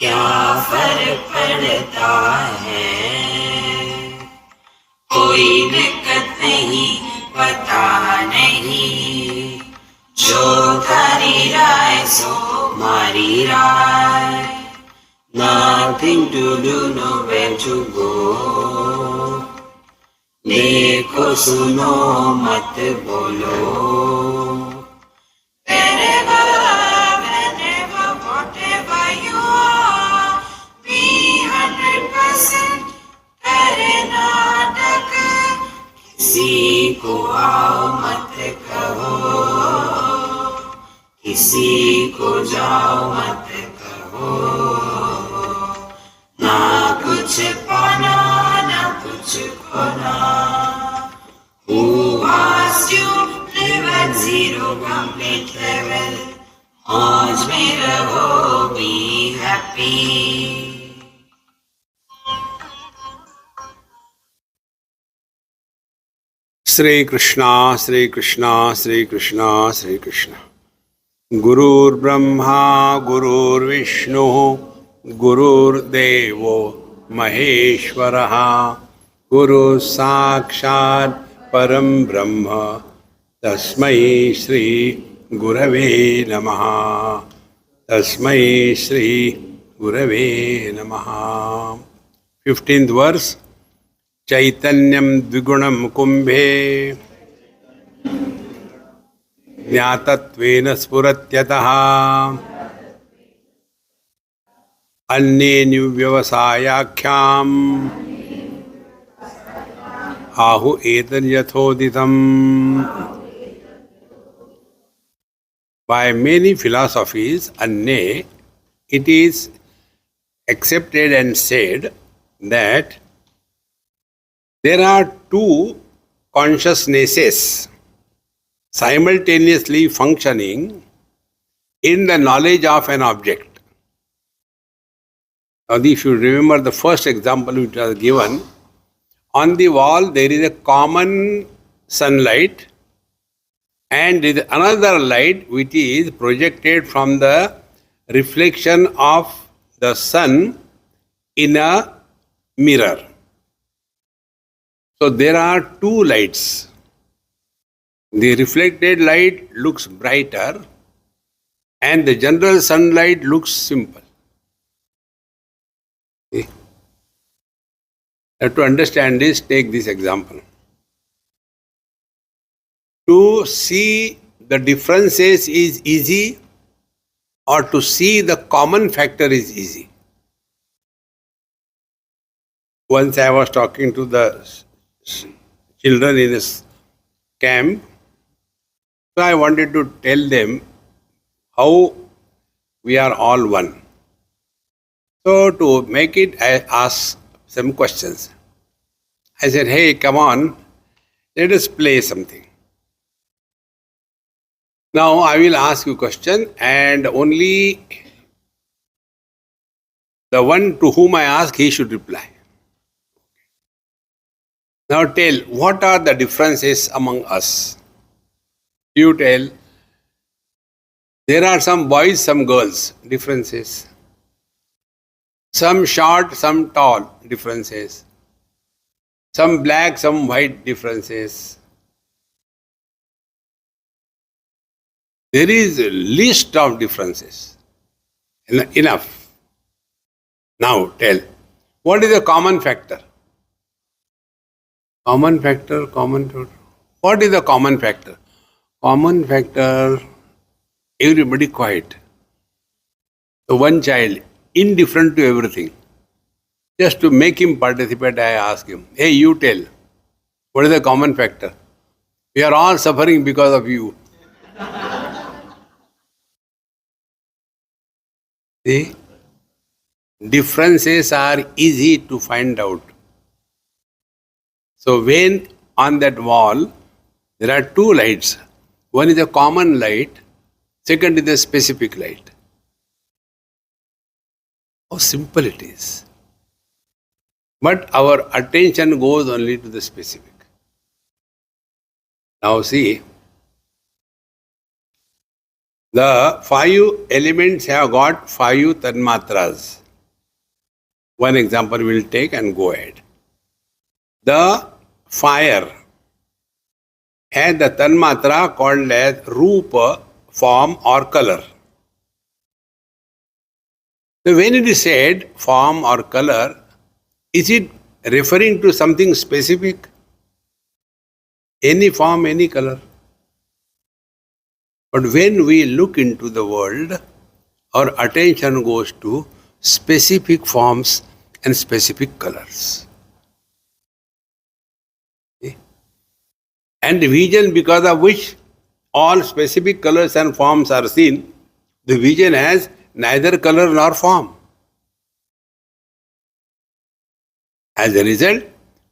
क्या फर्क पड़ता है, कोई दिक्कत नहीं, पता नहीं, जो थारी राय सो मारी राय, nothing to do, nowhere to go, देखो सुनो मत बोलो, wherever, whenever, whatever you are, be 100% करे नाटक, किसी को आओ मत कहो, किसी को जाओ मत कहो, ना कुछ पाना ना कुछ खोना, who asked you live at zero complete level, मौज में रहो, be happy. Shri Krishna, Shri Krishna, Shri Krishna, Shri Krishna. Gurur Brahma, Gurur Vishnu, Gurur Devo Maheshwaraha, Guru Sakshat Param Brahma, Tasmai Shri Gurave Namaha, Tasmai Shri Gurave Namaha. 15th verse. चैतन्यम द्विगुणम Kumbhe ज्ञातत्वेन स्फुरत्यतः अन्ये व्यवसायाख्याम आहु एतद्यथोदितम्. By many philosophies, अन्ये, it is accepted and said that there are two consciousnesses simultaneously functioning in the knowledge of an object. Now, if you remember the first example which was given, on the wall there is a common sunlight and there is another light which is projected from the reflection of the sun in a mirror. So there are two lights. The reflected light looks brighter and the general sunlight looks simple. See? To understand this, take this example. To see the differences is easy, or to see the common factor is easy. Once I was talking to the children in a camp, so I wanted to tell them how we are all one. So to make it, I asked some questions. I said, hey, come on, let us play something. Now I will ask you a question and only the one to whom I ask, he should reply. Now tell, what are the differences among us? You tell. There are some boys, some girls, differences. Some short, some tall, differences. Some black, some white, differences. There is a list of differences. Enough. Now tell, what is the common factor? Common factor. What is the common factor? Common factor, everybody quiet. So one child, indifferent to everything. Just to make him participate, I ask him, hey, you tell, what is the common factor? We are all suffering because of you. See? Differences are easy to find out. So when on that wall there are two lights, one is a common light, second is a specific light. How simple it is. But our attention goes only to the specific. Now see, the 5 elements have got 5 tanmatras. One example we'll take and go ahead. The fire has the tanmatra called as rupa, form or color. So when it is said form or color, is it referring to something specific? Any form, any color. But when we look into the world, our attention goes to specific forms and specific colors. And the vision because of which all specific colors and forms are seen, the vision has neither color nor form. As a result,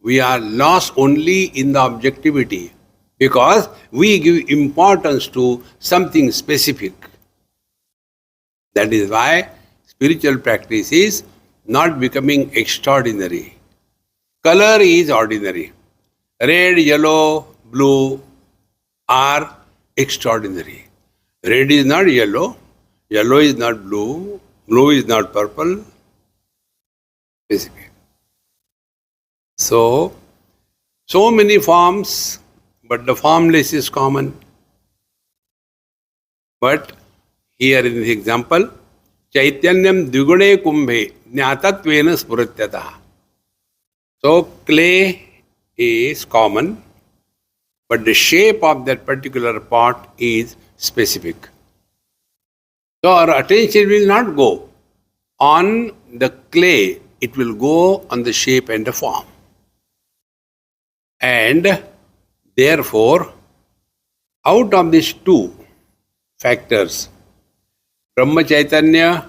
we are lost only in the objectivity because we give importance to something specific. That is why spiritual practice is not becoming extraordinary. Color is ordinary. Red, yellow, blue are extraordinary. Red is not yellow, yellow is not blue, blue is not purple. Specific. So many forms, but the formless is common. But here in this example, Chaitanyam Dvigune Kumbhe Jnatatvena Spuratyata. So clay is common, but the shape of that particular pot is specific. So our attention will not go on the clay, it will go on the shape and the form. And therefore, out of these two factors, Brahma Chaitanya,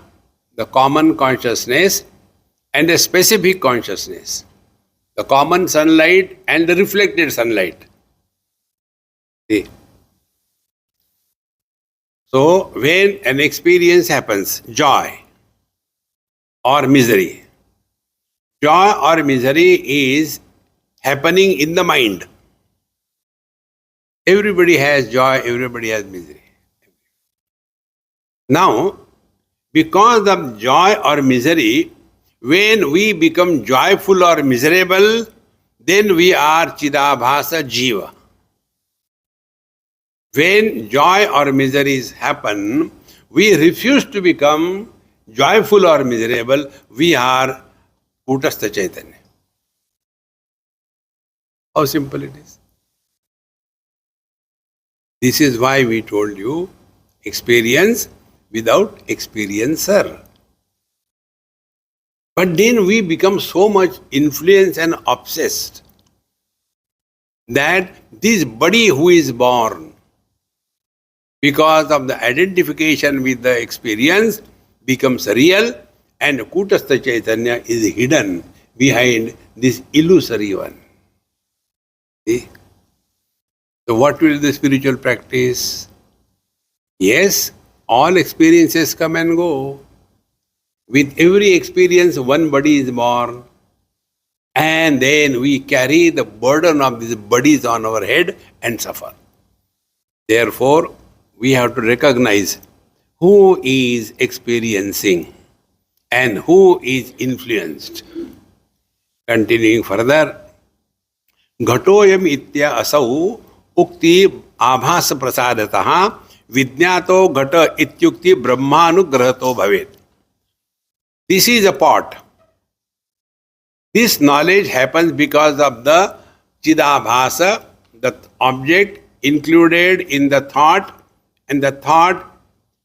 the common consciousness, and the specific consciousness, the common sunlight and the reflected sunlight. See? So, when an experience happens, joy or misery, joy or misery is happening in the mind. Everybody has joy, everybody has misery. Now, because of joy or misery, when we become joyful or miserable, then we are Chidabhasa Jiva. When joy or miseries happen, we refuse to become joyful or miserable, we are Kutastha Chaitanya. How simple it is. This is why we told you experience without experiencer. But then we become so much influenced and obsessed that this body who is born, because of the identification with the experience, becomes real, and Kutastha Chaitanya is hidden behind this illusory one. See? So what will the spiritual practice? Yes, all experiences come and go. With every experience, one body is born. And then we carry the burden of these bodies on our head and suffer. Therefore, we have to recognize who is experiencing and who is influenced. Continuing further, Ghatoyam itya asau ukti abhas prasadataha vidnyato ghata ityukti brahmanugrahato bhavet. This is a pot. This knowledge happens because of the Chidabhasa, the object included in the thought, and the thought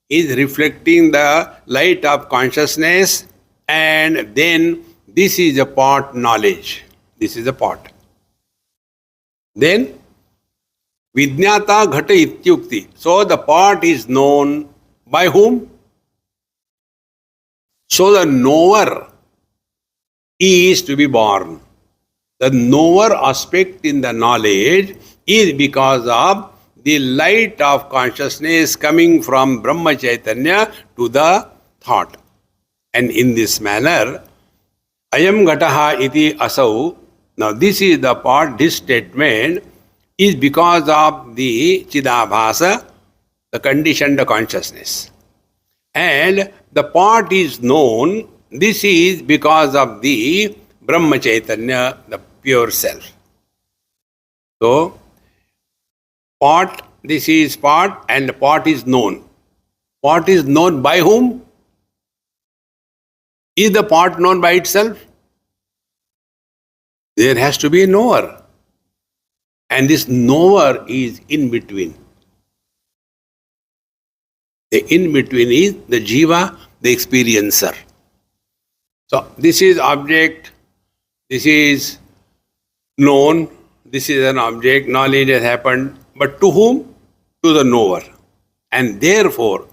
is reflecting the light of consciousness, and then this is a pot knowledge. This is a pot. Then Vidnyata Ghata Ityukti. So the pot is known by whom? So the knower is to be born. The knower aspect in the knowledge is because of the light of consciousness coming from Brahma Chaitanya to the thought. And in this manner, Ayam Ghataha iti asau. Now this is the part, this statement is because of the Chidabhasa, the conditioned consciousness. And the pot is known this is because of the Brahma Chaitanya, the pure self. So, pot, this is pot, and pot is known. Pot is known by whom? Is the pot known by itself? There has to be a knower. And this knower is in between. The in between is the jiva, the experiencer. So this is object, this is known, this is an object, knowledge has happened, but to whom? To the knower. And therefore,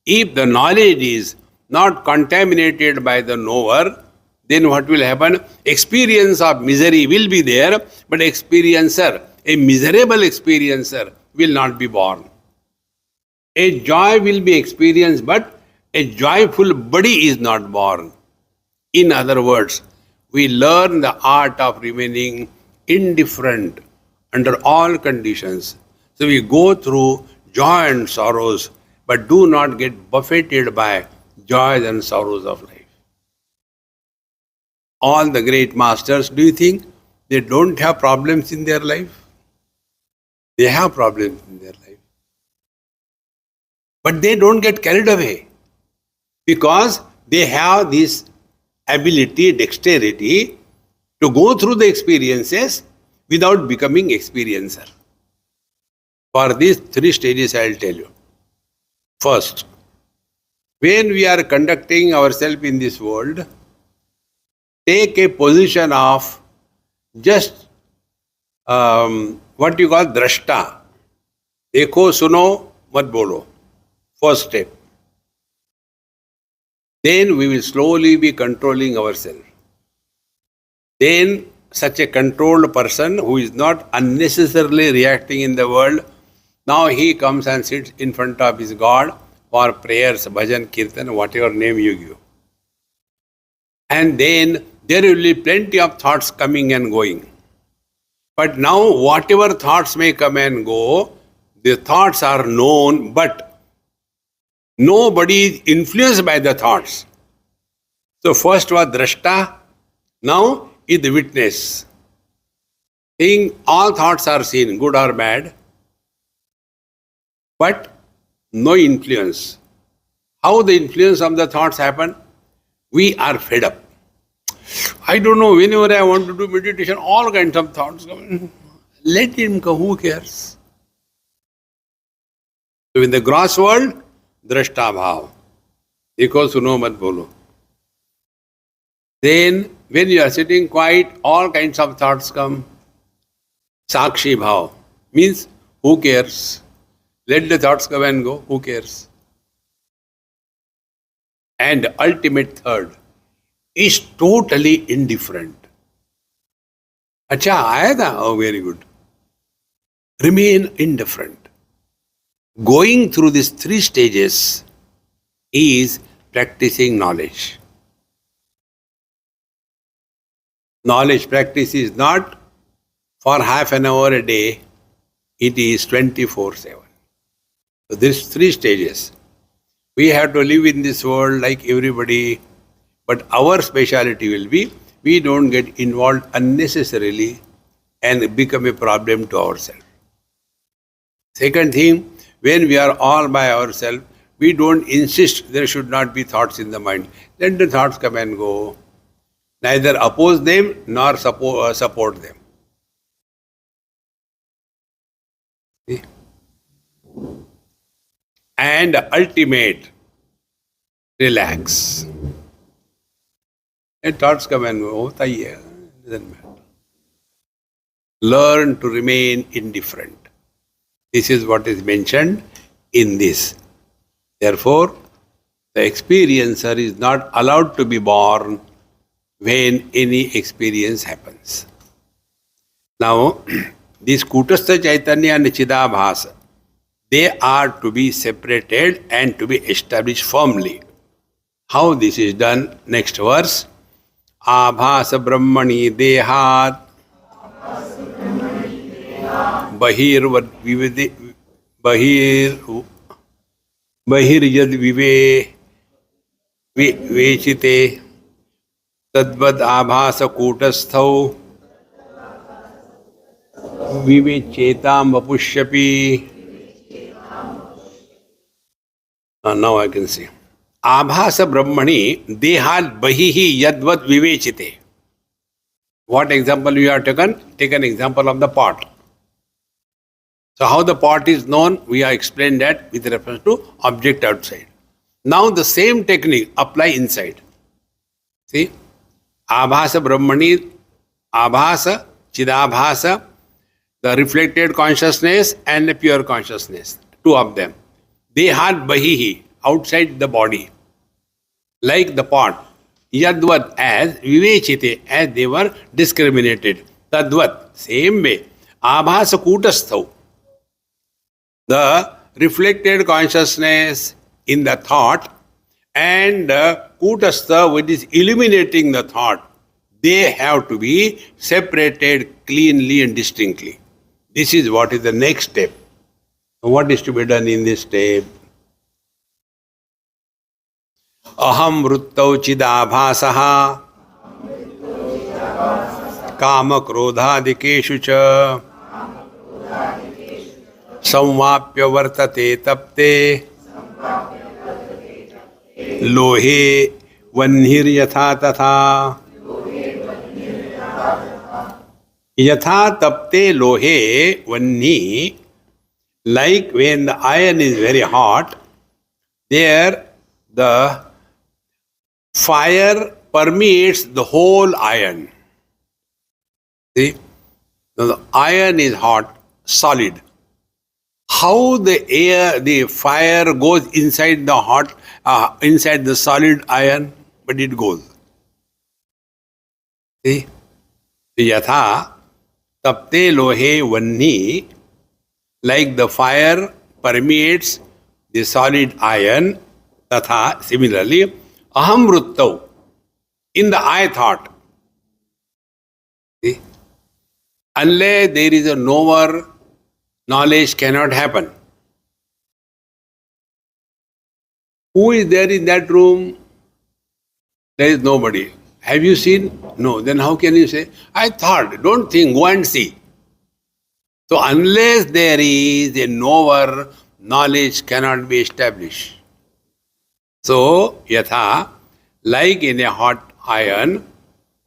if the knowledge is not contaminated by the knower, then what will happen? Experience of misery will be there, but experiencer, a miserable experiencer, will not be born. A joy will be experienced, but a joyful body is not born. In other words, we learn the art of remaining indifferent under all conditions. So we go through joy and sorrows, but do not get buffeted by joys and sorrows of life. All the great masters, do you think they don't have problems in their life? They have problems in their life. But they don't get carried away because they have this ability, dexterity to go through the experiences without becoming experiencer. For these three stages I will tell you. First, when we are conducting ourselves in this world, take a position of just what you call drashta. Dekho, suno, mat bolo. First step. Then we will slowly be controlling ourselves. Then such a controlled person who is not unnecessarily reacting in the world, now he comes and sits in front of his God for prayers, bhajan, kirtan, whatever name you give. And then there will be plenty of thoughts coming and going. But now whatever thoughts may come and go, the thoughts are known, but nobody is influenced by the thoughts. So first was drashta, now is the witness. Seeing all thoughts are seen, good or bad, but no influence. How the influence of the thoughts happen? We are fed up. I don't know, whenever I want to do meditation, all kinds of thoughts come. Let him come, who cares? So in the gross world, drashta bhav. Dekho, suno, mat bolo. Then when you are sitting quiet, all kinds of thoughts come. Sakshi bhav. Means, who cares? Let the thoughts come and go, who cares? And ultimate third is totally indifferent. Acha, aaya tha? Oh, very good. Remain indifferent. Going through these three stages is practicing knowledge. Knowledge practice is not for half an hour a day, it is 24/7. So these three stages. We have to live in this world like everybody, but our speciality will be we don't get involved unnecessarily and become a problem to ourselves. Second thing, when we are all by ourselves, we don't insist there should not be thoughts in the mind. Let the thoughts come and go. Neither oppose them nor support them. See? And ultimate, relax. And thoughts come and go. Doesn't matter. Learn to remain indifferent. This is what is mentioned in this. Therefore, the experiencer is not allowed to be born when any experience happens. Now, this Kutastha Chaitanya and Chidabhasa, they are to be separated and to be established firmly. How this is done? Next verse. Abhasa Brahmani Dehat Bahir Yad Vive Vechite Tadvad abhasa kutasthau vivechetam vapushyapi. Now I can see. Abhasa Brahmani Dehal Bahihi Yadvat Vivechite. What example you have taken? Take an example of the pot. So how the pot is known, we have explained that with reference to object outside. Now the same technique apply inside. See? Abhasa Brahmani, Abhasa, Chidabhasa, the reflected consciousness and the pure consciousness. Two of them. Dehal Bahihi, outside the body. Like the pot. Yadvat, as vivechite, as they were discriminated. Tadvat, same way. Abhasa kutasthav, the reflected consciousness in the thought, and kutastha, which is illuminating the thought, they have to be separated cleanly and distinctly. This is what is the next step. What is to be done in this step? Aham vruttau chidabhasaha kama krodhadikeshu cha samvapya vartate tapte lohe vanhir yatha tatha. Yatha tapte lohe vanhi, like when the iron is very hot, there the fire permeates the whole iron. See? Now the iron is hot, solid. How the fire goes inside the hot, inside the solid iron, but it goes. See? Yatha tapte lohe vanni, like the fire permeates the solid iron, tatha, similarly, aham vruttau, in the I thought. See? Unless there is a knower, knowledge cannot happen. Who is there in that room? There is nobody. Have you seen? No. Then how can you say, I thought? Don't think, go and see. So unless there is a knower, knowledge cannot be established. So, yatha, like in a hot iron,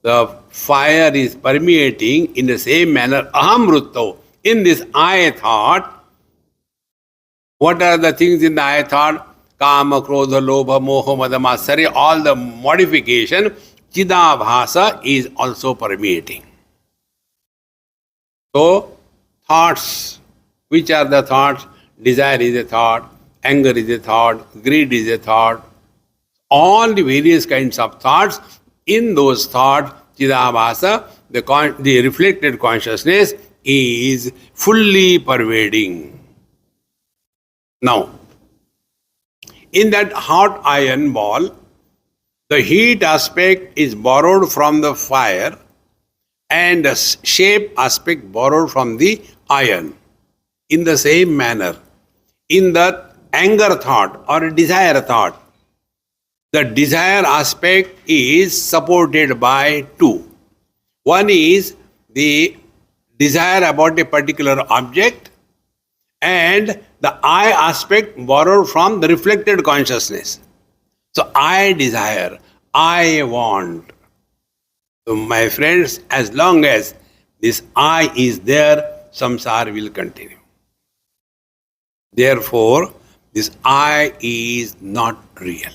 the fire is permeating in the same manner, aham vruttau, in this I thought. What are the things in the I thought? Kama, krodha, lobha, moha, mada, matsarya, all the modification, chidabhasa is also permeating. So, thoughts, which are the thoughts? Desire is a thought, anger is a thought, greed is a thought. All the various kinds of thoughts, in those thoughts, chidabhasa, the reflected consciousness is fully pervading. Now, in that hot iron ball, the heat aspect is borrowed from the fire and the shape aspect borrowed from the iron. In the same manner, in the anger thought or desire thought, the desire aspect is supported by two. One is the desire about a particular object, and the I aspect borrowed from the reflected consciousness. So I desire, I want. So my friends, as long as this I is there, samsara will continue. Therefore, this I is not real.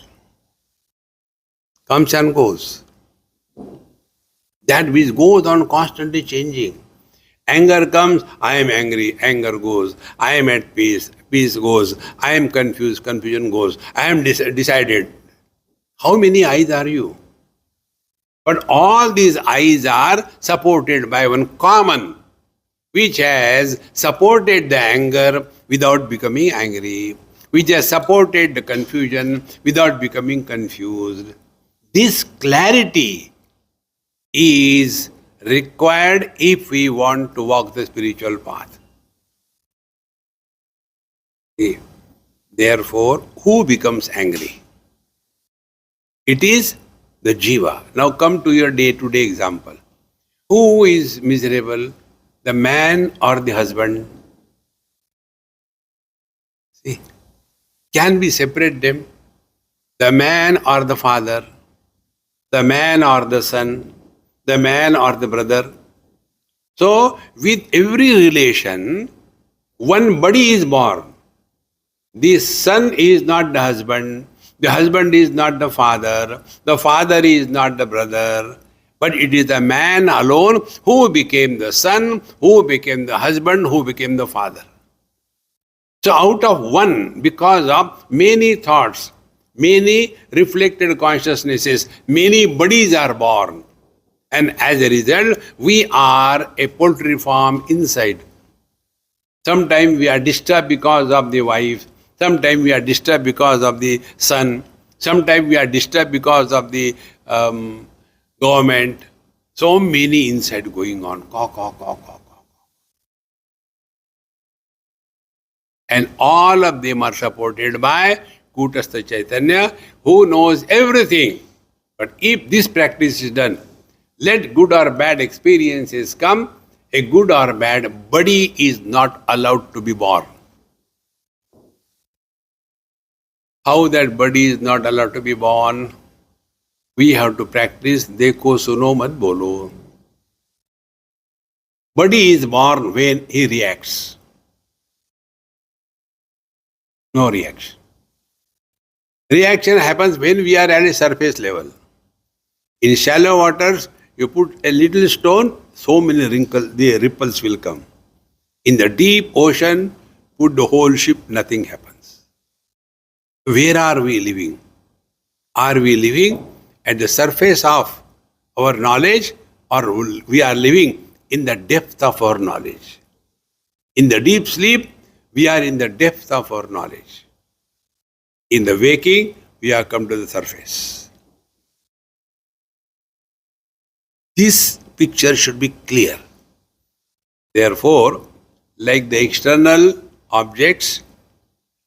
Comes and goes. That which goes on constantly changing. Anger comes, I am angry, anger goes. I am at peace, peace goes. I am confused, confusion goes. I am decided. How many eyes are you? But all these eyes are supported by one common, which has supported the anger without becoming angry, which has supported the confusion without becoming confused. This clarity is required if we want to walk the spiritual path. Therefore, who becomes angry? It is the jiva. Now come to your day-to-day example. Who is miserable, the man or the husband? See, can we separate them? The man or the father, the man or the son, the man or the brother. So, with every relation, one body is born. The son is not the husband is not the father is not the brother, but it is the man alone who became the son, who became the husband, who became the father. So out of one, because of many thoughts, many reflected consciousnesses, many bodies are born. And as a result, we are a poultry farm inside. Sometimes we are disturbed because of the wife. Sometimes we are disturbed because of the son. Sometimes we are disturbed because of the government. So many inside going on. Caw, caw, caw, caw, caw. And all of them are supported by Kutastha Chaitanya, who knows everything. But if this practice is done, let good or bad experiences come, a good or bad body is not allowed to be born. How that body is not allowed to be born? We have to practice Dekho Suno Mat Bolo. Body is born when he reacts. No reaction. Reaction happens when we are at a surface level. In shallow waters, you put a little stone, so many wrinkles, the ripples will come. In the deep ocean, put the whole ship, nothing happens. Where are we living? Are we living at the surface of our knowledge, or we are living in the depth of our knowledge? In the deep sleep, we are in the depth of our knowledge. In the waking, we have come to the surface. This picture should be clear. Therefore, like the external objects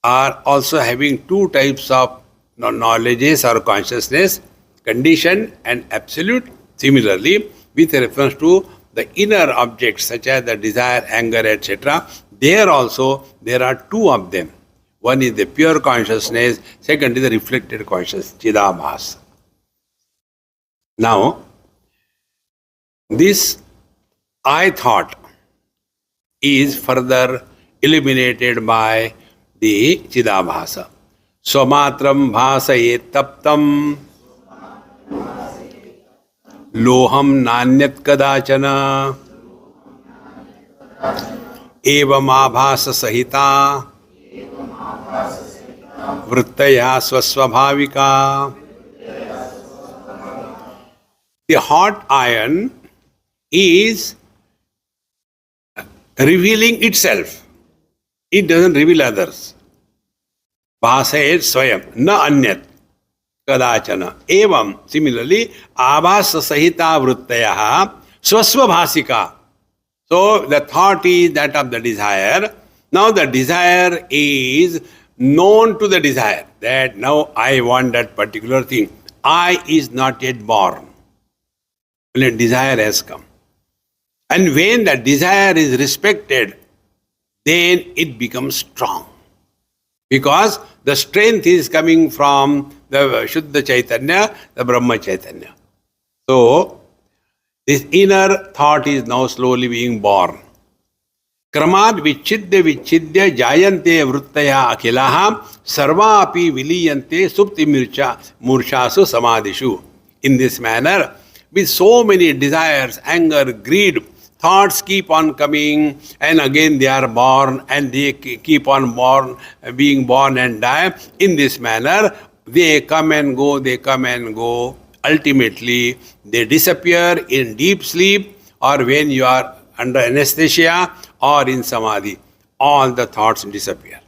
are also having two types of knowledges or consciousness, conditioned and absolute. Similarly, with reference to the inner objects such as the desire, anger, etc., there also there are two of them. One is the pure consciousness, second is the reflected consciousness, Chidabhasa. Now, this I thought is further illuminated by the Chidabhasa. Swamatram bhasayet taptam loham nanyat kadachana evam abhasa sahita vrittaya swasvabhavika. The hot iron is revealing itself. It doesn't reveal others. Bhasayet swayam, na anyat, kadachana. Evam, similarly, abhasa sahita vrittaya swasvabhasika. So the thought is that of the desire. Now the desire is known to the desire, that now I want that particular thing. I is not yet born. When desire has come. And when that desire is respected, then it becomes strong. Because the strength is coming from the Shuddha Chaitanya, the Brahma Chaitanya. So, this inner thought is now slowly being born. Kramad vichidya jayante vrittaya akhilaha sarva api viliyante supti murshasu samadhishu. In this manner, with so many desires, anger, greed, thoughts keep on coming, and again they are born, and they keep on being born and die. In this manner, they come and go, they come and go. Ultimately, they disappear in deep sleep, or when you are under anesthesia, or in samadhi. All the thoughts disappear.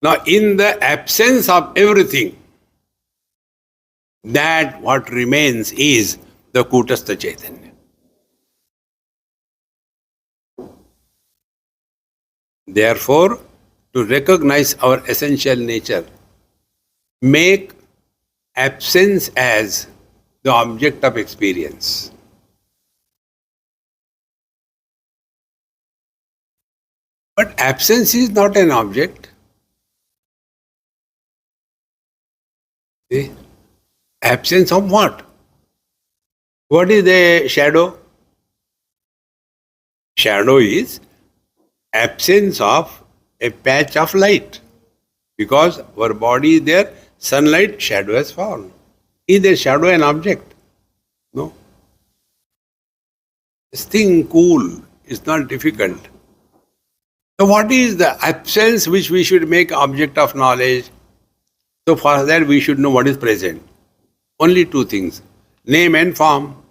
Now, in the absence of everything, that what remains is the Kutastha Chaitanya. Therefore, to recognize our essential nature, make absence as the object of experience. But absence is not an object. See? Absence of what? What is a shadow? Shadow is absence of a patch of light. Because our body is there, sunlight, shadow has fallen. Is a shadow an object? No. This thing cool is not difficult. So what is the absence which we should make object of knowledge? So for that we should know what is present. Only two things, name and form.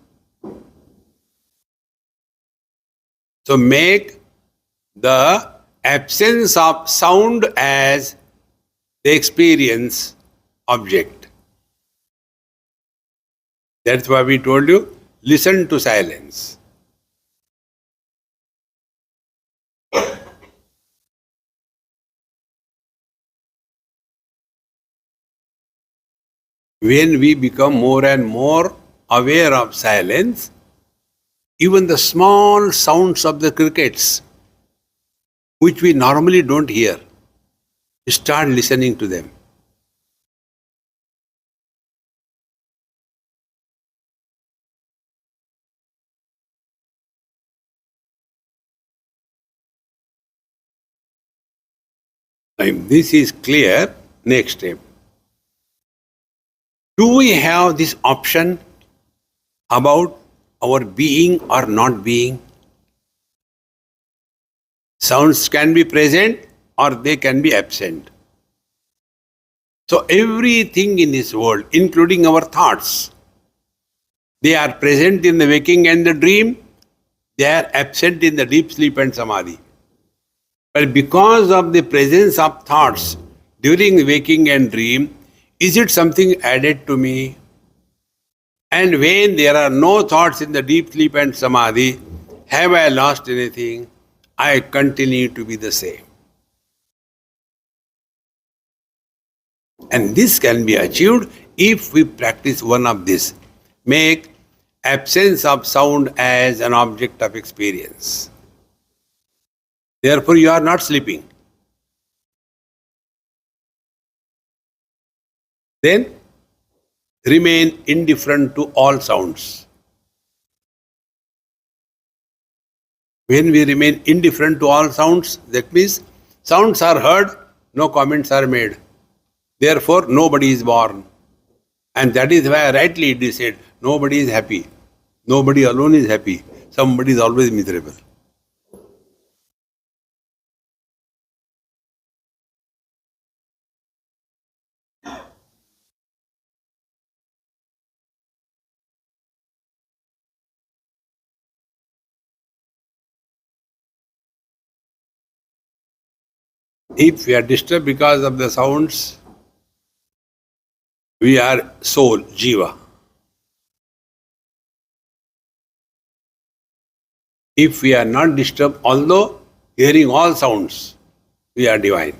So make the absence of sound as the experience object. That's why we told you, listen to silence. When we become more and more aware of silence, even the small sounds of the crickets, which we normally don't hear, start listening to them. If this is clear, next step. Do we have this option about our being or not being? Sounds can be present or they can be absent. So everything in this world, including our thoughts, they are present in the waking and the dream, they are absent in the deep sleep and samadhi. But because of the presence of thoughts during waking and dream, is it something added to me? And when there are no thoughts in the deep sleep and samadhi, have I lost anything? I continue to be the same. And this can be achieved if we practice one of this. Make absence of sound as an object of experience. Therefore, you are not sleeping. Then remain indifferent to all sounds. When we remain indifferent to all sounds, that means sounds are heard, no comments are made. Therefore, nobody is born. And that is why rightly it is said, nobody is happy. Nobody alone is happy. Somebody is always miserable. If we are disturbed because of the sounds, we are soul, jiva. If we are not disturbed, although hearing all sounds, we are divine.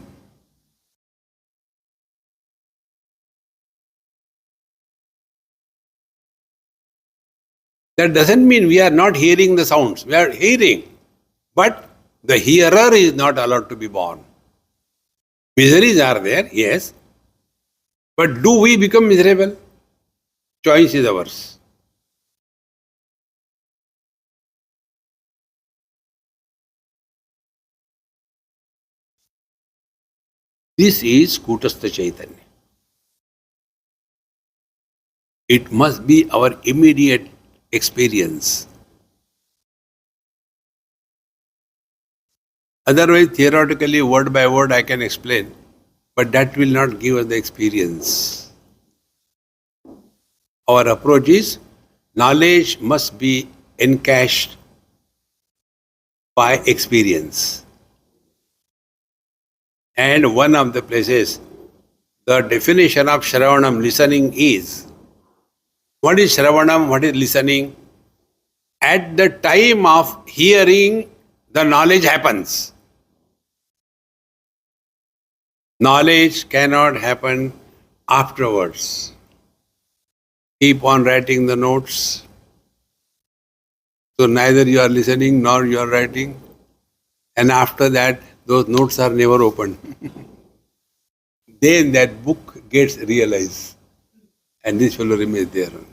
That doesn't mean we are not hearing the sounds. We are hearing. But the hearer is not allowed to be born. Miseries are there, yes. But do we become miserable? Choice is ours. This is Kutastha Chaitanya. It must be our immediate experience. Otherwise, theoretically, word by word, I can explain, but that will not give us the experience. Our approach is knowledge must be encashed by experience. And one of the places, the definition of Shravanam, listening, is, what is Shravanam, what is listening? At the time of hearing, the knowledge happens. Knowledge cannot happen afterwards. keep on writing the notes. So neither you are listening nor you are writing. And after that, those notes are never opened. Then that book gets realized. And this fellow remains there only.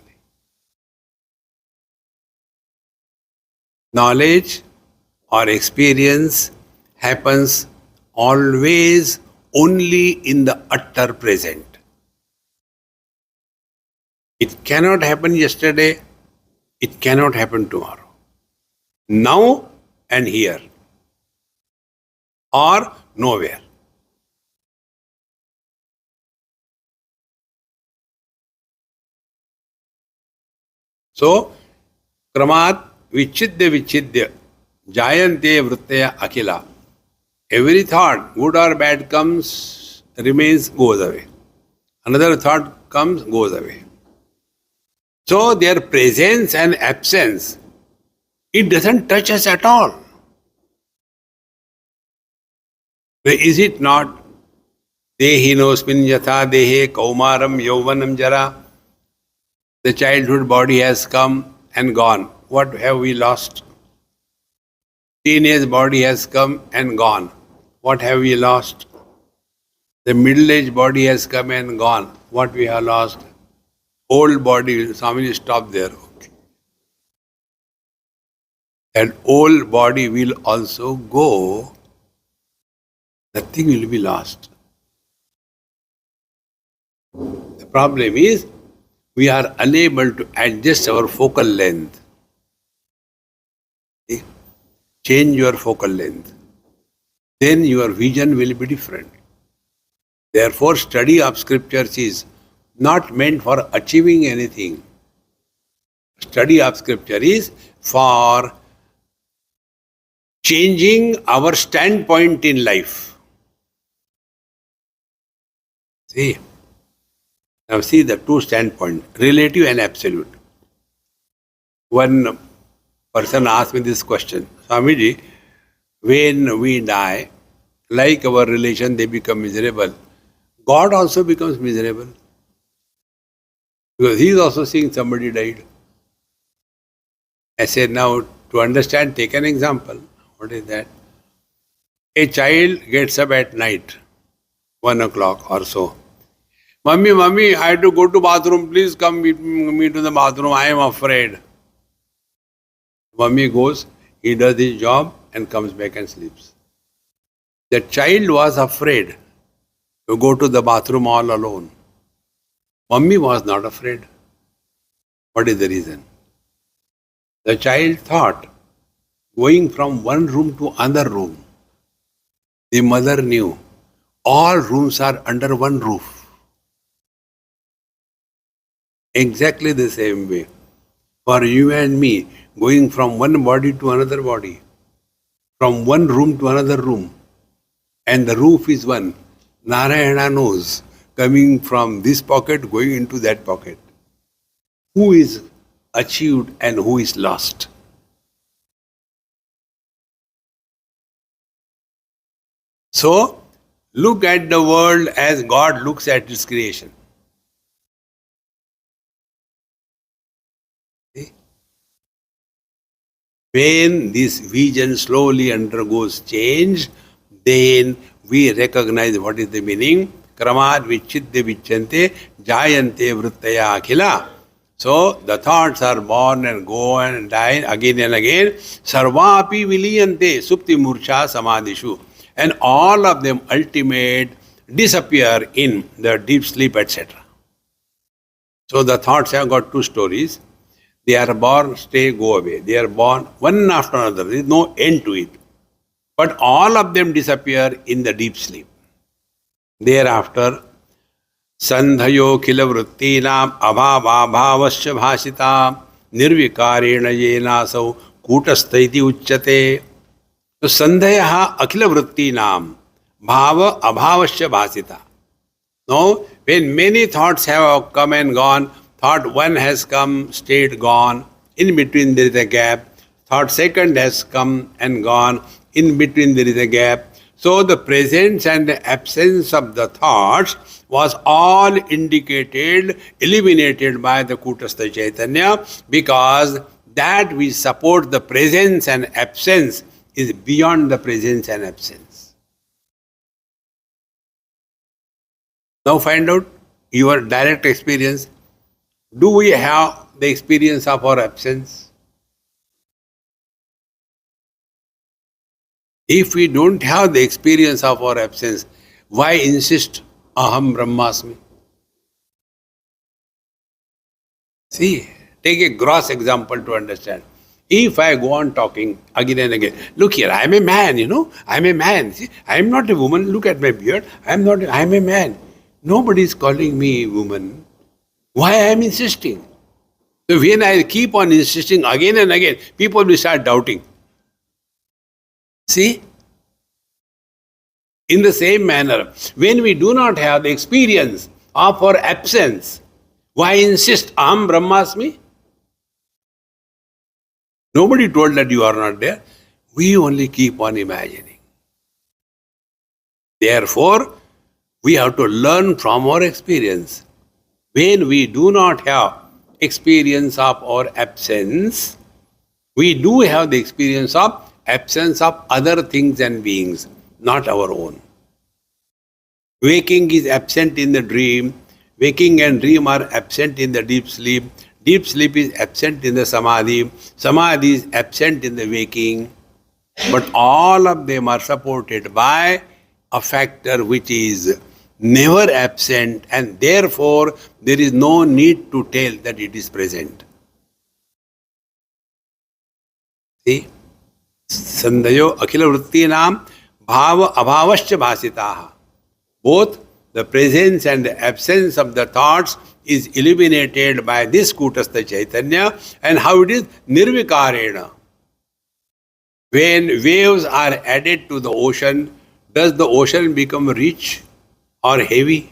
Knowledge or experience happens always only in the utter present. It cannot happen yesterday. It cannot happen tomorrow. Now and here. Or nowhere. So, kramat vichidya jayante vrittaya akhila. Every thought, good or bad, comes, remains, goes away. Another thought comes, goes away. So their presence and absence, it doesn't touch us at all. Is it not? Dehinosmin yatha dehe kaumaram yauvanam jara. The childhood body has come and gone. What have we lost? Teenage body has come and gone. What have we lost? The middle-aged body has come and gone. What we have lost? Old body. Swami, stop there. Okay. That old body will also go. Nothing will be lost. The problem is, we are unable to adjust our focal length. Okay? Change your focal length. Then your vision will be different. Therefore, study of scriptures is not meant for achieving anything. Study of scripture is for changing our standpoint in life. See? Now see the two standpoints, relative and absolute. One person asked me this question, Swamiji, when we die, like our relation, they become miserable. God also becomes miserable. Because he is also seeing somebody died. I said, now to understand, take an example. What is that? A child gets up at night, 1 o'clock or so. Mummy, I have to go to bathroom. Please come meet me to the bathroom. I am afraid. Mummy goes, he does his job and comes back and sleeps. The child was afraid to go to the bathroom all alone. Mummy was not afraid. What is the reason? The child thought, going from one room to another room, the mother knew all rooms are under one roof. Exactly the same way. For you and me, going from one body to another body, from one room to another room, and the roof is one. Narayana knows, coming from this pocket, going into that pocket. Who is achieved and who is lost? So, look at the world as God looks at its creation. See? When this vision slowly undergoes change, then we recognize what is the meaning. Kramad vichidya vichante jayante vrittaya akhila. So the thoughts are born and go and die again and again. Sarvapi viliyante supti murcha samadhishu. And all of them ultimate disappear in the deep sleep, etc. So the thoughts have got two stories. They are born, stay, go away. They are born one after another. There is no end to it. But all of them disappear in the deep sleep. Thereafter, sandhayo khila vrittinam abhavabhavasya bhasita nirvikarena yenasau kutastaiti uchyate. So sandhayaha akhila vrittinam bhava abhavasya bhasita. Now, when many thoughts have come and gone, thought one has come, stayed, gone. In between there is a gap. Thought second has come and gone. In between there is a gap. So the presence and the absence of the thoughts was all indicated, eliminated by the Kutastha Chaitanya, because that we support the presence and absence is beyond the presence and absence. Now find out your direct experience. Do we have the experience of our absence? If we don't have the experience of our absence, why insist Aham Brahmasmi? See, take a gross example to understand. If I go on talking again and again, look here, I am a man, I am a man. See, I am not a woman, look at my beard, I am a man. Nobody is calling me woman. Why I am insisting? So when I keep on insisting again and again, people will start doubting. See? In the same manner, when we do not have the experience of our absence, why insist Aham Brahmasmi? Nobody told that you are not there. We only keep on imagining. Therefore, we have to learn from our experience. When we do not have experience of our absence, we do have the experience of absence of other things and beings, not our own. Waking is absent in the dream. Waking and dream are absent in the deep sleep. Deep sleep is absent in the samadhi. Samadhi is absent in the waking. But all of them are supported by a factor which is never absent, and therefore there is no need to tell that it is present. See? Sandayo akhila vrittinam bhava abhavascha bhasitaha. Both the presence and the absence of the thoughts is illuminated by this Kutastha Chaitanya, and how it is nirvikarena. When waves are added to the ocean, does the ocean become rich or heavy?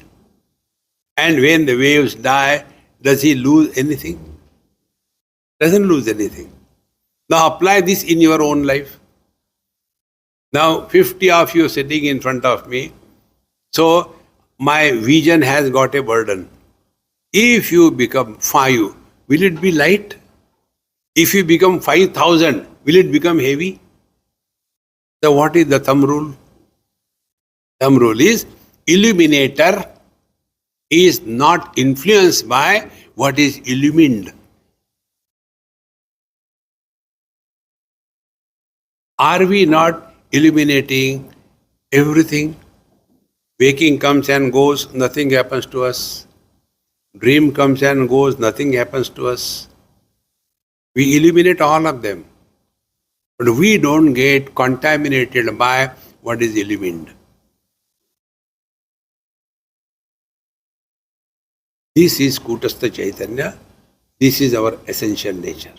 And when the waves die, does he lose anything? Doesn't lose anything. Now apply this in your own life. Now 50 of you sitting in front of me. So my vision has got a burden. If you become 5, will it be light? If you become 5,000, will it become heavy? So what is the thumb rule? Thumb rule is illuminator is not influenced by what is illumined. Are we not illuminating everything? Waking comes and goes, nothing happens to us. Dream comes and goes, nothing happens to us. We illuminate all of them. But we don't get contaminated by what is illumined. This is Kutastha Chaitanya. This is our essential nature.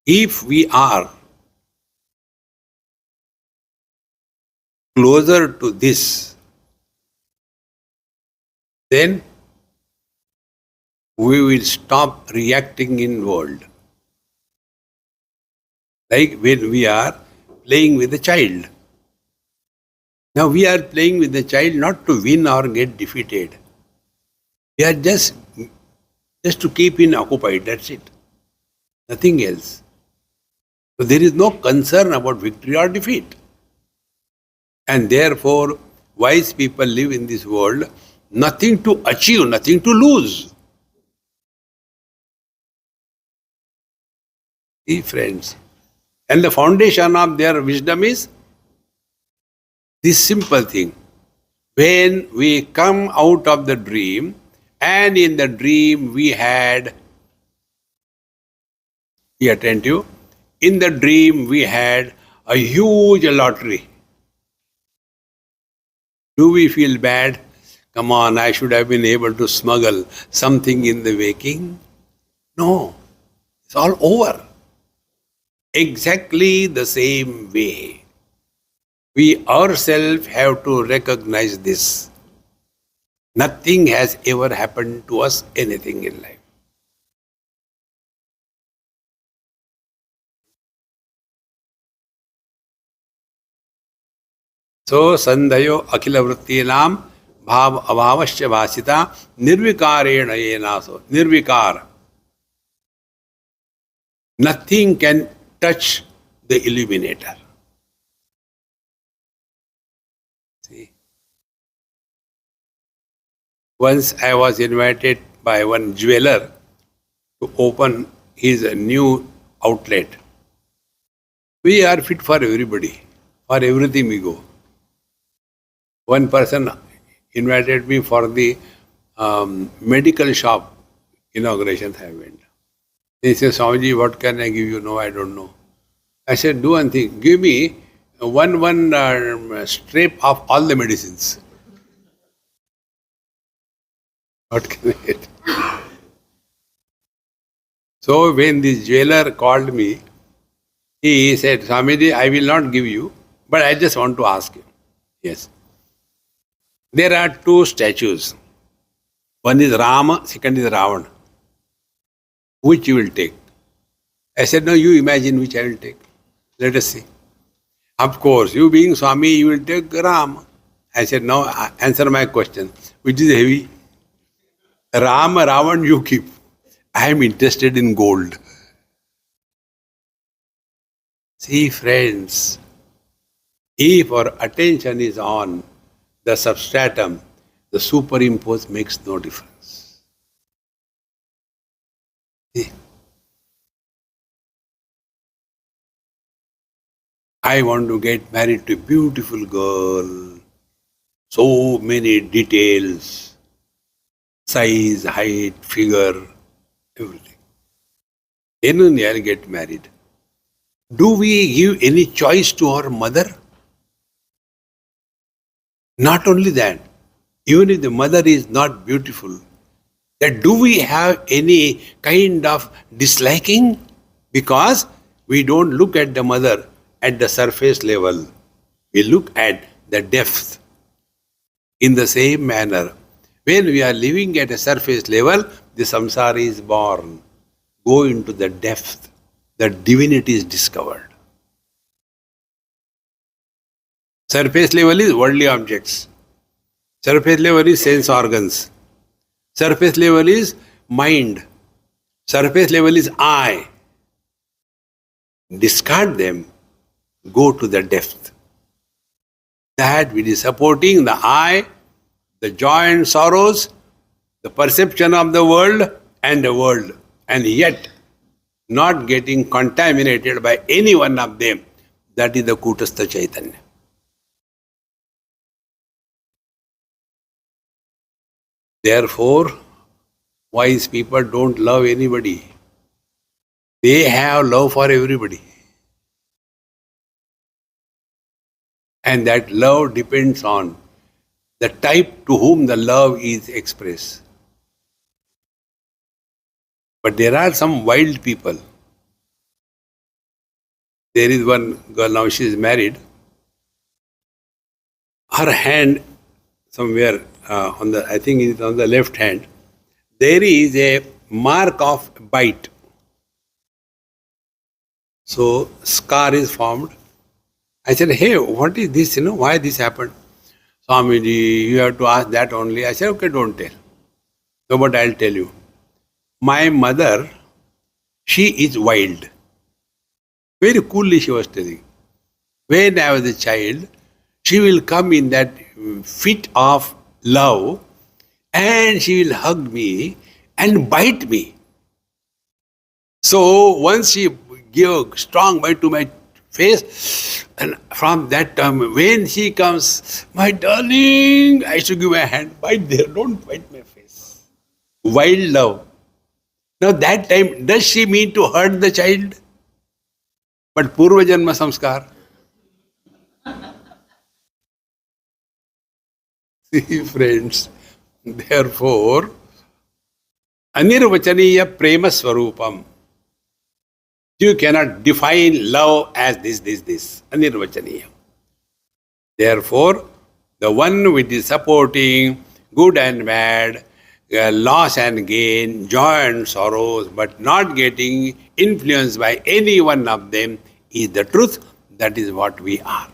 If we are closer to this, then we will stop reacting in world. Like when we are playing with a child. Now we are playing with the child not to win or get defeated. We are just to keep him occupied, that's it. Nothing else. So there is no concern about victory or defeat. And therefore, wise people live in this world, nothing to achieve, nothing to lose. See, friends. And the foundation of their wisdom is this simple thing. When we come out of the dream, and in the dream we had, be attentive, in the dream we had a huge lottery. Do we feel bad? Come on, I should have been able to smuggle something in the waking. No, it's all over. Exactly the same way. We ourselves have to recognize this. Nothing has ever happened to us, anything in life. So sandhayo akhila vrittinam bhav abhavasya bhasita nirvikarena yenaso. Nirvikar. Nothing can touch the illuminator. See. Once I was invited by one jeweler to open his new outlet. We are fit for everybody. For everything we go. One person invited me for the medical shop inauguration I went. He said, Swamiji, what can I give you? No, I don't know. I said, do one thing. Give me one strip of all the medicines. What can I get? So when this jeweler called me, he said, Swamiji, I will not give you, but I just want to ask you. Yes. There are two statues. One is Rama, second is Ravana. Which you will take? I said, no, you imagine which I will take. Let us see. Of course, you being Swami, you will take Ram. I said, no, answer my question. Which is heavy? Ram, Ravan you keep. I am interested in gold. See, friends, if our attention is on the substratum, the superimpose makes no difference. See? I want to get married to a beautiful girl. So many details, size, height, figure, everything. Then only I'll get married. Do we give any choice to our mother? Not only that, even if the mother is not beautiful, that do we have any kind of disliking? Because we don't look at the mother at the surface level. We look at the depth. In the same manner, when we are living at a surface level, the samsara is born. Go into the depth. The divinity is discovered. Surface level is worldly objects. Surface level is sense organs. Surface level is mind. Surface level is I. Discard them. Go to the depth. That which is supporting the I, the joy and sorrows, the perception of the world, and yet not getting contaminated by any one of them. That is the Kutastha Chaitanya. Therefore, wise people don't love anybody. They have love for everybody. And that love depends on the type to whom the love is expressed. But there are some wild people. There is one girl, now she is married. Her hand, somewhere I think it is on the left hand, there is a mark of bite. So, scar is formed. I said, hey, what is this? Why this happened? Swamiji, you have to ask that only. I said, okay, don't tell. No, but I'll tell you. My mother, she is wild. Very coolly she was telling. When I was a child, she will come in that fit of love and she will hug me and bite me. So once she gave a strong bite to my face, and from that time, when she comes, my darling, I should give a hand, bite there, don't bite my face. Wild love. Now that time, does she mean to hurt the child? But Purva Janma Samskar. See, friends, therefore, Anirvachaniya Prema Swarupam. You cannot define love as this. Anirvachaniya. Therefore, the one which is supporting good and bad, loss and gain, joy and sorrows, but not getting influenced by any one of them is the truth. That is what we are.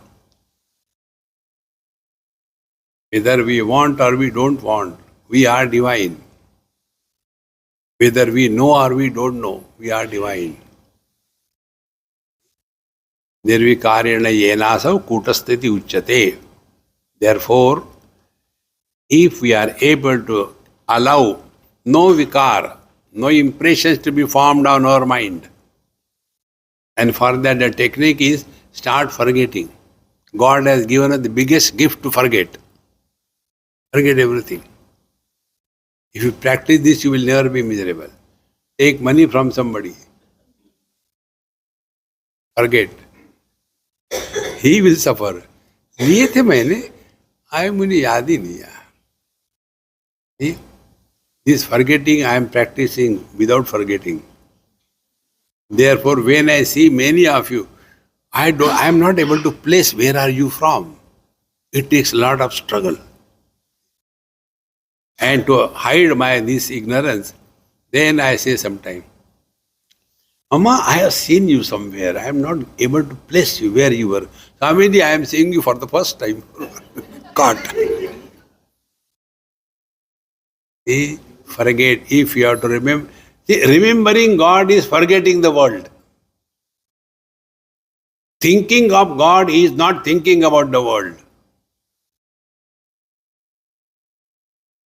Whether we want or we don't want, we are divine. Whether we know or we don't know, we are divine. Nirvikarena yenasav kutasthiti uchyate. Therefore, if we are able to allow no vikar, no impressions to be formed on our mind, and for that the technique is start forgetting. God has given us the biggest gift to forget. Forget everything. If you practice this, you will never be miserable. Take money from somebody. Forget. He will suffer. लिए थे मैंने, आए मुझे याद ही नहीं आया. See? This forgetting I am practicing without forgetting. Therefore, when I see many of you, I am not able to place where are you from. It takes a lot of struggle. And to hide this ignorance, then I say sometime, Mama, I have seen you somewhere. I am not able to place you where you were. Swamiji, I am seeing you for the first time. God. See, forget. If you have to remember. See, remembering God is forgetting the world. Thinking of God is not thinking about the world.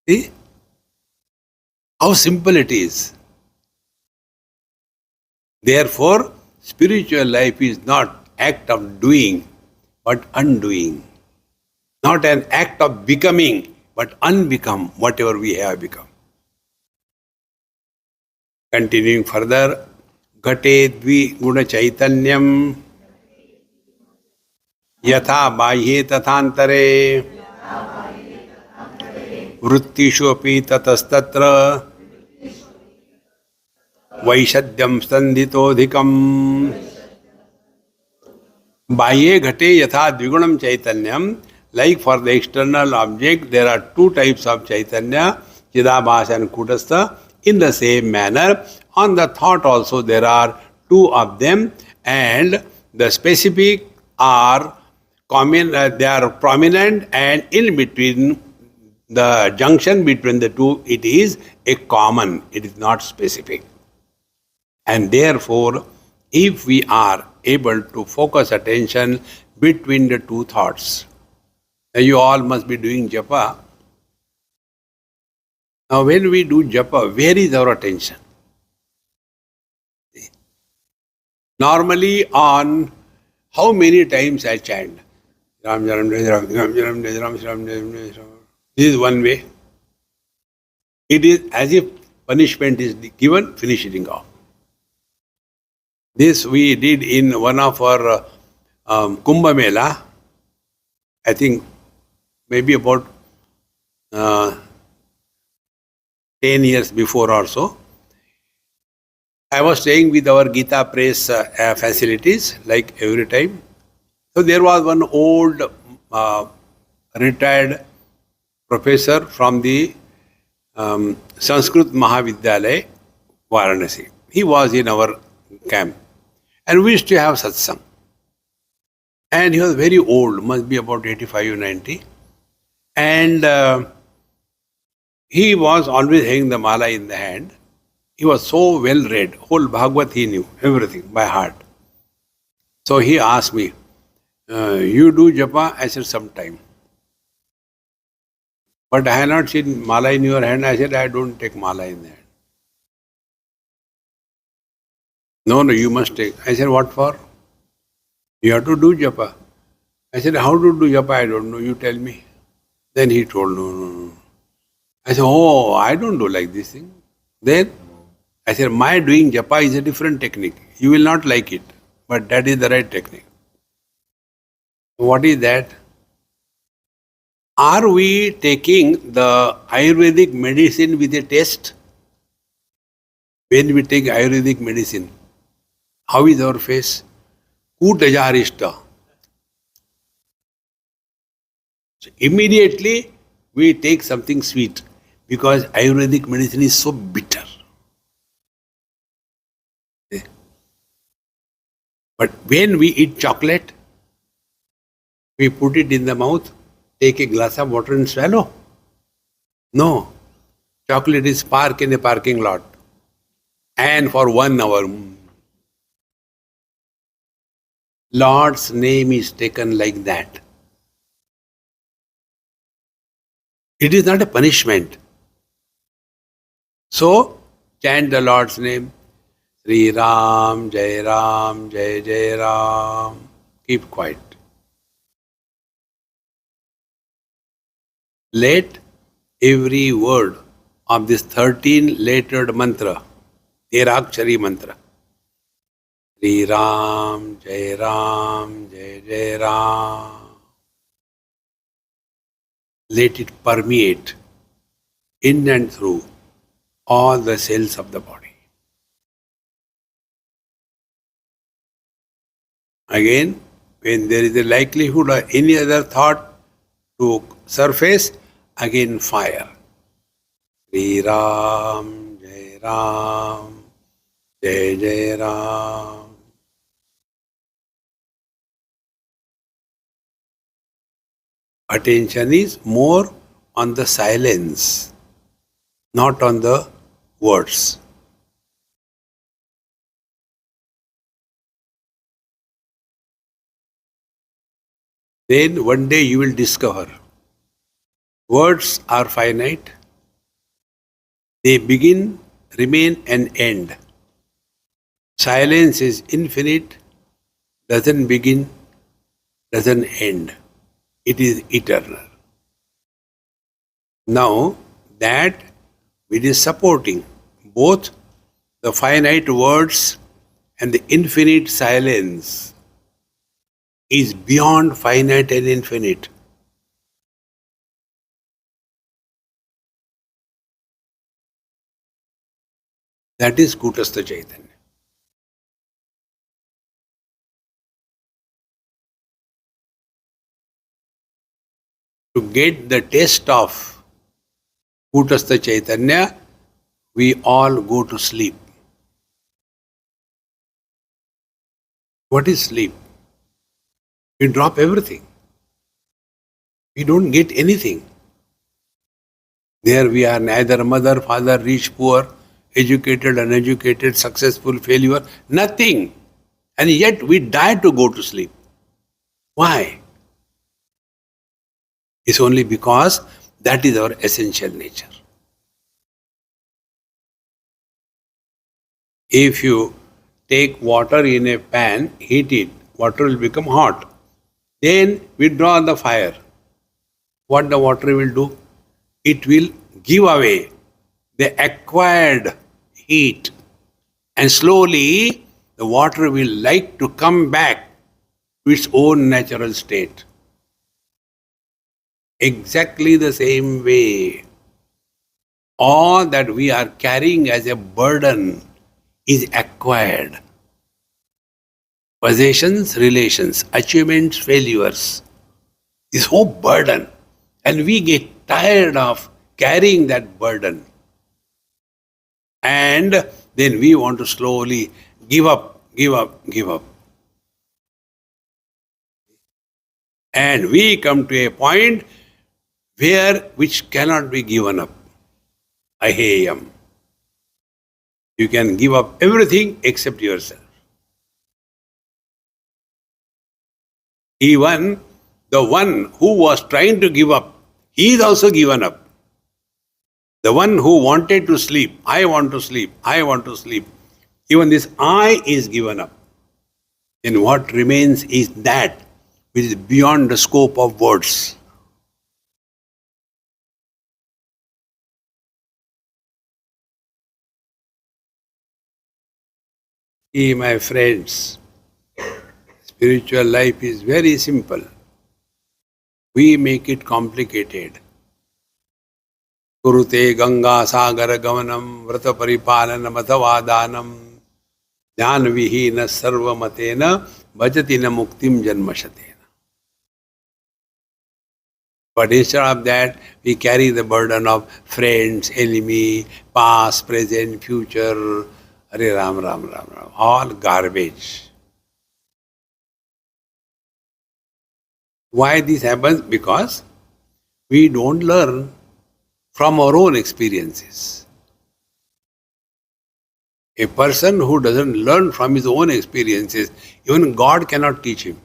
See? How simple it is. Therefore, spiritual life is not act of doing, but undoing. Not an act of becoming, but unbecome whatever we have become. Continuing further, Ghate dvi guna chaitanyam yatha bahye tathantare vrittishu api tatastatra vaishadyam sandhitodhikam. Bahye ghate yatha dvigunam chaitanyam. Like for the external object, there are two types of chaitanya, Chidabhasa and Kutastha. In the same manner, on the thought also there are two of them, and the specific are common, they are prominent, and in between the junction between the two, it is a common, it is not specific. And therefore, if we are able to focus attention between the two thoughts, you all must be doing japa. Now when we do japa, where is our attention? Normally on how many times I chant? Ram Jaram Ram Ram Jaram Ram Ram Ram. This is one way. It is as if punishment is given, finishing off. This we did in one of our Kumbh Mela, I think maybe about 10 years before or so. I was staying with our Gita Press facilities, like every time. So there was one old retired professor from the Sanskrit Mahavidyalaya, Varanasi. He was in our camp. And we used to have satsang. And he was very old, must be about 85 or 90. And he was always having the mala in the hand. He was so well read, whole Bhagavad he knew, everything by heart. So he asked me, you do japa? I said, sometime. But I had not seen mala in your hand. I said, I don't take mala in the hand. No, you must take. I said, what for? You have to do japa. I said, how to do japa? I don't know. You tell me. Then he told, no. I said, oh, I don't do like this thing. Then I said, my doing japa is a different technique. You will not like it, but that is the right technique. What is that? Are we taking the Ayurvedic medicine with a taste? When we take Ayurvedic medicine, how is our face? Kutajarishta. So immediately we take something sweet because Ayurvedic medicine is so bitter. But when we eat chocolate, we put it in the mouth, take a glass of water and swallow? No. Chocolate is parked in a parking lot. And for 1 hour, Lord's name is taken like that. It is not a punishment. So, chant the Lord's name. Sri Ram, Jai Ram, Jai Jai Ram. Keep quiet. Let every word of this 13-lettered mantra, Terakshari mantra, Sri Ram, Jai Ram, Jai Jai Ram, let it permeate in and through all the cells of the body. Again, when there is a likelihood or any other thought to surface, again fire. Sri Ram, Jai Ram, Jai Jai Ram. Attention is more on the silence, not on the words. Then one day you will discover words are finite. They begin, remain and end. Silence is infinite, doesn't begin, doesn't end. It is eternal. Now that which is supporting both the finite words and the infinite silence is beyond finite and infinite. That is Kutastha Chaitanya. To get the taste of Kutastha Chaitanya, we all go to sleep. What is sleep? We drop everything. We don't get anything. There we are neither mother, father, rich, poor, educated, uneducated, successful, failure, nothing. And yet we die to go to sleep. Why? It's only because that is our essential nature. If you take water in a pan, heat it, water will become hot. Then withdraw the fire. What the water will do? It will give away the acquired heat, and slowly the water will like to come back to its own natural state. Exactly the same way, all that we are carrying as a burden is acquired. Possessions, relations, achievements, failures, this whole burden. And we get tired of carrying that burden. And then we want to slowly give up, give up, give up. And we come to a point which cannot be given up. Aheyam. You can give up everything except yourself. Even the one who was trying to give up, he is also given up. The one who wanted to sleep, I want to sleep, I want to sleep. Even this I is given up. Then what remains is that which is beyond the scope of words. See, my friends, spiritual life is very simple. We make it complicated. Kurute Ganga Sagara Gamanam Vrata Paripalanam Atavadanam Jnana Vihina Sarva Matena Bhajatina Muktim Janmashatena. But instead of that, we carry the burden of friends, enemy, past, present, future. Hare Ram, Ram, Ram, Ram. All garbage. Why this happens? Because We don't learn from our own experiences. A person who doesn't learn from his own experiences, even God cannot teach him.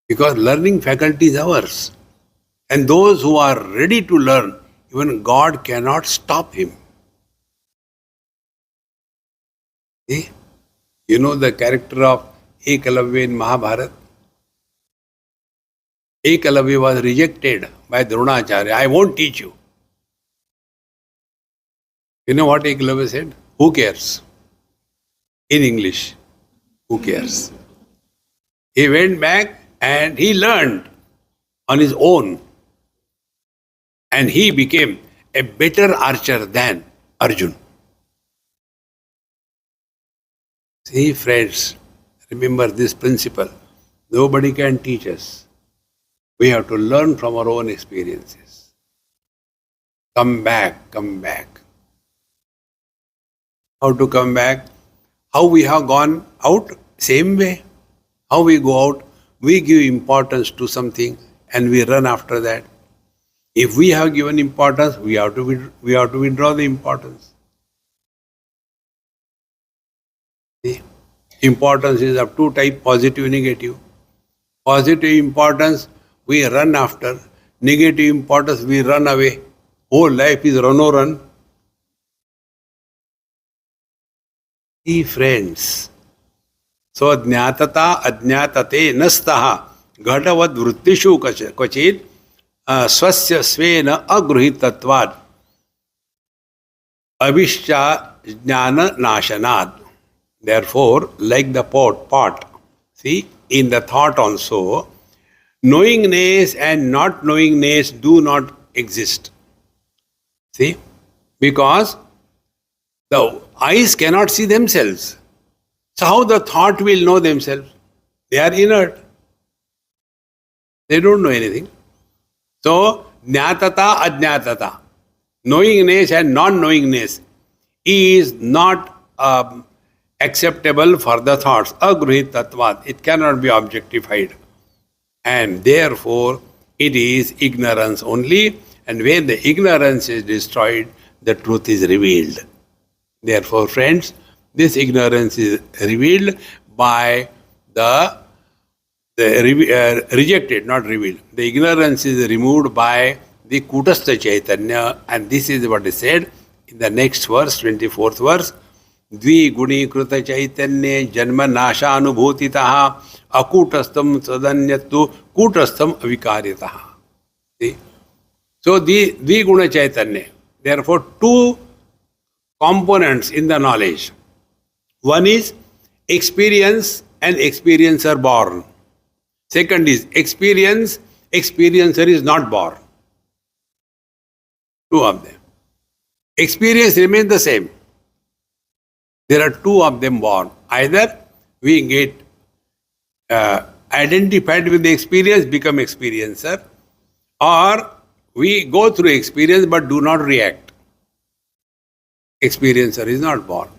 Because learning faculty is ours. And those who are ready to learn, even God cannot stop him. See? You know the character of Ekalavya in Mahabharata? Ekalavya was rejected by Dronacharya. I won't teach you. You know what Ekalavya said? Who cares? In English, who cares? He went back and he learned on his own. And he became a better archer than Arjun. See, friends, remember this principle. Nobody can teach us. We have to learn from our own experiences. Come back, come back. How to come back? How we have gone out? Same way. How we go out? We give importance to something and we run after that. If we have given importance, we have to withdraw the importance. See? Importance is of two types, positive, negative. Positive importance, we run after. Negative importance, we run away. Whole life is run or run. See, friends. So, jnatata ajnatate nastaha ghatavat vrittishu kvachit swasya svena agruhitatvad avishya jnana nashanad. Therefore, like the pot, see, in the thought also, knowingness and not knowingness do not exist. See, because the eyes cannot see themselves. So how the thought will know themselves? They are inert. They don't know anything. So, jnatata ajnatata, knowingness and non-knowingness is not acceptable for the thoughts. Agruhit tattvat. It cannot be objectified. And therefore, it is ignorance only. And when the ignorance is destroyed, the truth is revealed. Therefore, friends, this ignorance is revealed by rejected, not revealed. The ignorance is removed by the Kutastha Chaitanya. And this is what is said in the next verse, 24th verse. द्विगुणीकृत चैतन्य जन्म नाशानुभूतितः अकूटस्थम तदन्यत्तु कूटस्थम अविकार्यतः. So the dviguna chaitanya, therefore two components in the knowledge. One is experience and experiencer born. Second is experience, experiencer is not born. Two of them. Experience remains the same. There are two of them born. Either we get identified with the experience, become experiencer, or we go through experience but do not react. Experiencer is not born.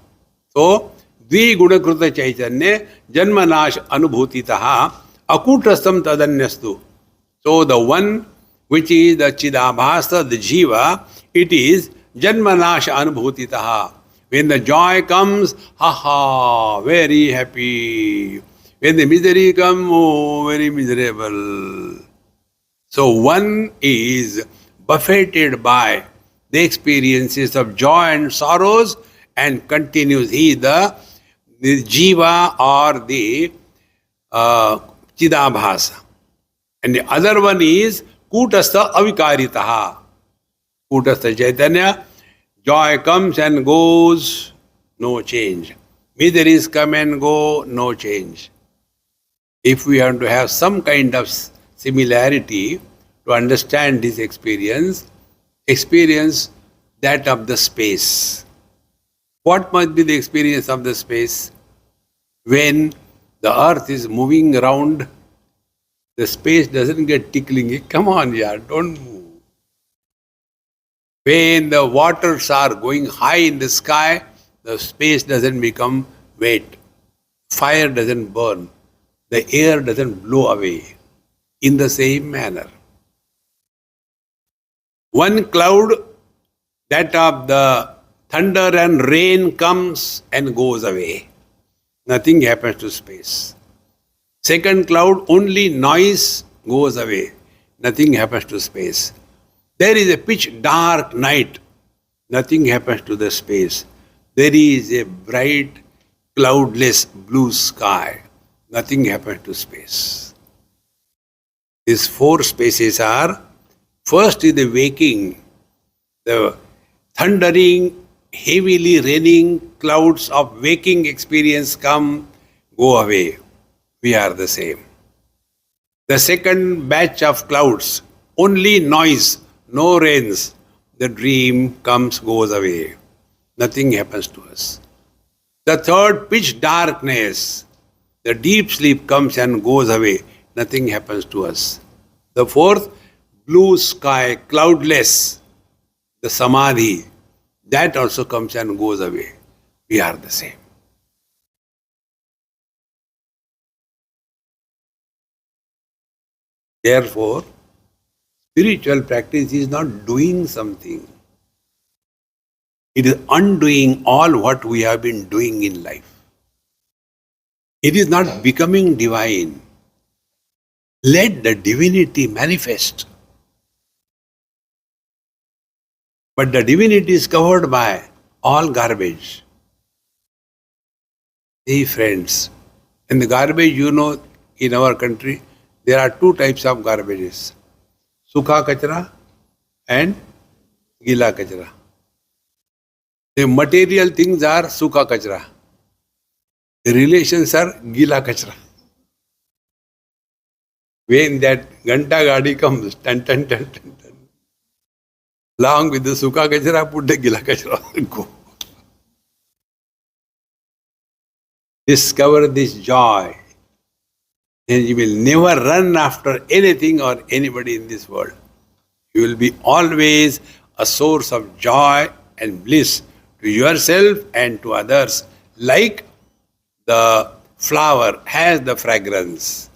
So, dviguna chaitanya janmanash anubhutitaha akutastam tadanyastu. So, the one which is the chidabhasa, the jiva, it is janmanash anubhutitaha. When the joy comes, very happy. When the misery comes, very miserable. So one is buffeted by the experiences of joy and sorrows and continues. He the jiva or the chidabhasa. And the other one is kutastha avikaritaha. Kutastha chaitanya. Joy comes and goes, no change. Miseries come and go, no change. If we have to have some kind of similarity to understand this experience that of the space. What must be the experience of the space? When the earth is moving around, the space doesn't get tickling. Come on, yaar, don't move. When the waters are going high in the sky, the space doesn't become wet. Fire doesn't burn. The air doesn't blow away. In the same manner, One cloud, that of the thunder and rain, comes and goes away. Nothing happens to space. Second cloud, only noise goes away. Nothing happens to space. There is a pitch dark night. Nothing happens to the space. There is a bright, cloudless blue sky. Nothing happens to space. These four spaces are, first is the waking, the thundering, heavily raining clouds of waking experience come, go away. We are the same. The second batch of clouds, only noise, no rains. The dream comes, goes away. Nothing happens to us. The third, pitch darkness. The deep sleep comes and goes away. Nothing happens to us. The fourth, blue sky, cloudless. The samadhi. That also comes and goes away. We are the same. Therefore, spiritual practice is not doing something. It is undoing all what we have been doing in life. It is not becoming divine. Let the divinity manifest. But the divinity is covered by all garbage. See, friends, in the garbage, in our country, there are two types of garbages. Sukha kachra and gila kachra. The material things are sukha kachra. The relations are gila kachra. When that Ganta Gadi comes, tan, tan, tan, tan, tan, along with the sukha kachra, put the gila kachra and go. Discover this joy, and you will never run after anything or anybody in this world. You will be always a source of joy and bliss to yourself and to others, like the flower has the fragrance.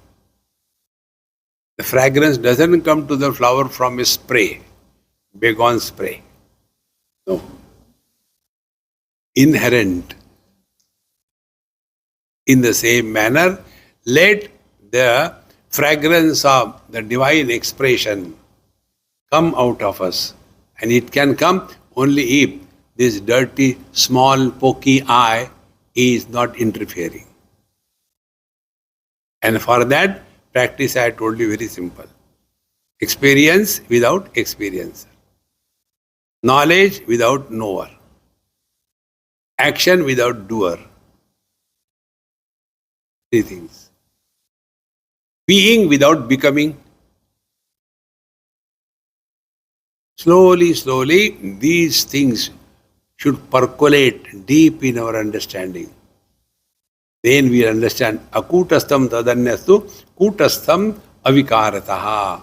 The fragrance doesn't come to the flower from a spray, begone spray. No. Inherent. In the same manner, let the fragrance of the divine expression come out of us. And it can come only if this dirty, small, poky eye is not interfering. And for that, practice I told you very simple. Experience without experiencer. Knowledge without knower. Action without doer. Three things. Being without becoming. Slowly, slowly, these things should percolate deep in our understanding. Then we understand akutastham tadanyastu kutastham avikarataha.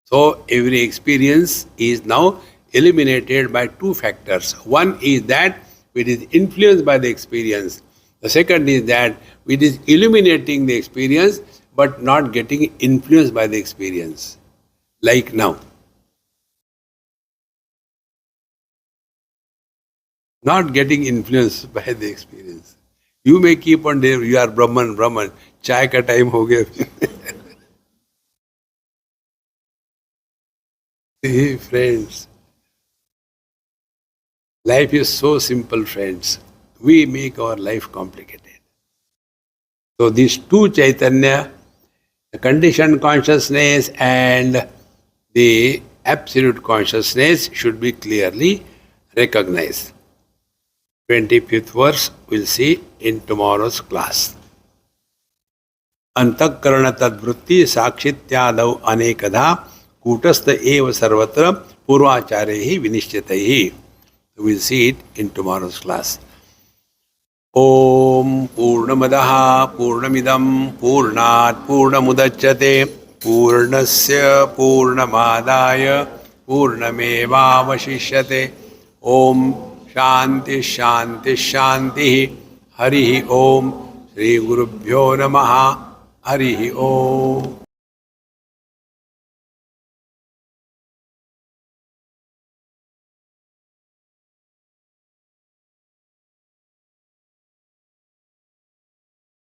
So every experience is now eliminated by two factors. One is that it is influenced by the experience. The second is that it is illuminating the experience but not getting influenced by the experience. Like now. Not getting influenced by the experience. You may keep on there, you are Brahman, Brahman. Chai ka time ho gaya. See, friends. Life is so simple, friends. We make our life complicated. So these two Chaitanya, the conditioned consciousness and the absolute consciousness should be clearly recognized. 25th verse we'll see in tomorrow's class. Antakarana tadvrutti sakshityadau anekadha kutastha eva sarvatra purvacharehi vinishchatahi. We'll see it in tomorrow's class. Om Purnamadaha Purnamidam Purnat Purnamudachyate Purnasya Purnamadaya Purnamevavashishyate. Om Shanti Shanti Shanti Harihi Om Shri Gurubhyo Namaha Harihi Om.